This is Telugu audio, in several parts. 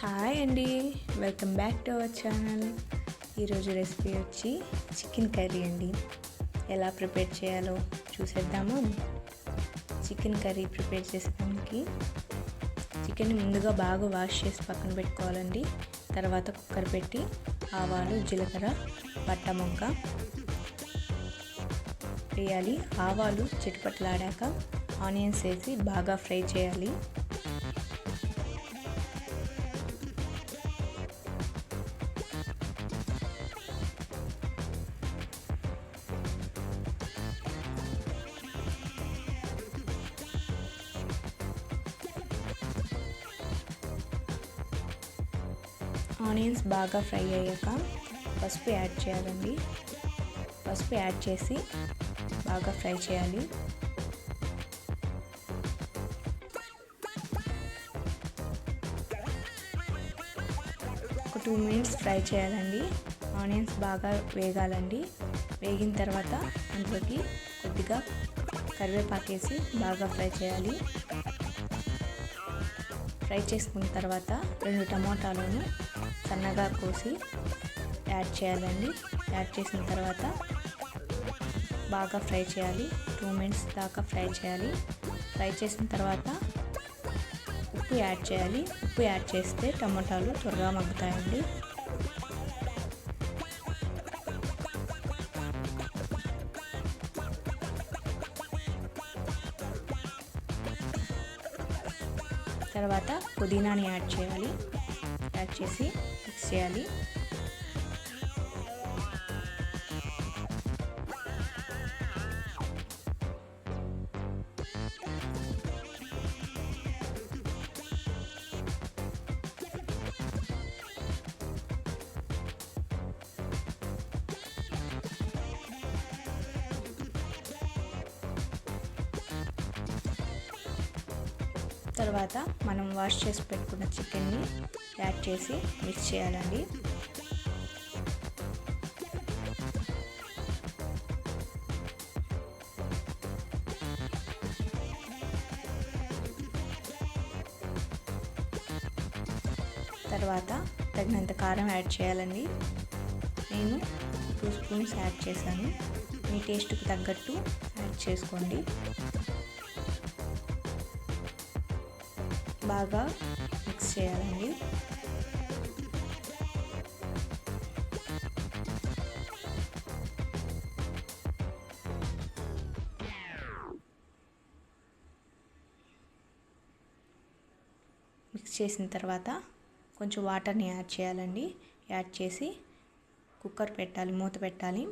హాయ్ అండి, welcome back to our channel. ఈరోజు రెసిపీ వచ్చి చికెన్ కర్రీ అండి. ఎలా ప్రిపేర్ చేయాలో చూసేద్దాము. చికెన్ కర్రీ ప్రిపేర్ చేసేదానికి చికెన్ ముందుగా బాగా వాష్ చేసి పక్కన పెట్టుకోవాలండి. తర్వాత కుక్కర్ పెట్టి ఆవాలు, జీలకర్ర, పట్ట మొగ్గ వేయాలి. ఆవాలు చిటపట్లాడాక ఆనియన్స్ వేసి బాగా ఫ్రై చేయాలి. ఆనియన్స్ బాగా ఫ్రై అయ్యాక పసుపు యాడ్ చేయాలండి. పసుపు యాడ్ చేసి బాగా ఫ్రై చేయాలి. ఒక 2 minutes ఫ్రై చేయాలండి. ఆనియన్స్ బాగా వేగాలండి. వేగిన తర్వాత అందులోకి కొద్దిగా కరివేపాకు వేసి బాగా ఫ్రై చేయాలి. ఫ్రై చేసుకున్న తర్వాత 2 టమాటాలను సన్నగా కోసి యాడ్ చేయాలండి. యాడ్ చేసిన తర్వాత బాగా ఫ్రై చేయాలి. 2 minutes దాకా ఫ్రై చేయాలి. ఫ్రై చేసిన తర్వాత ఉప్పు యాడ్ చేయాలి. ఉప్పు యాడ్ చేస్తే టమాటాలు త్వరగా మగ్గుతాయండి. తర్వాత పుదీనాని యాడ్ చేయాలి. యాడ్ చేసి మిక్స్ చేయాలి. తర్వాత మనం వాష్ చేసి పెట్టుకున్న చికెన్ని యాడ్ చేసి మిక్స్ చేయాలండి. తర్వాత తగినంత కారం యాడ్ చేయాలండి. నేను 2 spoons యాడ్ చేశాను. మీ టేస్ట్కి తగ్గట్టు యాడ్ చేసుకోండి. బాగా మిక్స్ చేయాలండి. మిక్స్ చేసిన తర్వాత కొంచెం వాటర్ని యాడ్ చేయాలండి. యాడ్ చేసి కుక్కర్ పెట్టాలి, మూత పెట్టాలి.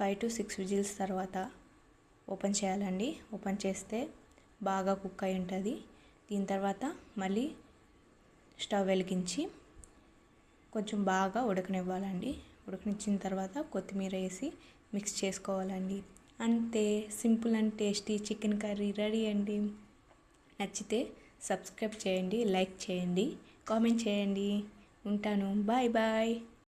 5 to 6 విజిల్స్ తర్వాత ఓపెన్ చేయాలండి. ఓపెన్ చేస్తే బాగా కుక్ అయి ఉంటుంది. దీని తర్వాత మళ్ళీ స్టవ్ వెలిగించి కొంచెం బాగా ఉడకనివ్వాలండి. ఉడకనిచ్చిన తర్వాత కొత్తిమీర వేసి మిక్స్ చేసుకోవాలండి. అంతే, simple and tasty chicken curry ready అండి. నచ్చితే సబ్స్క్రైబ్ చేయండి, లైక్ చేయండి, కామెంట్ చేయండి. ఉంటాను. Bye bye.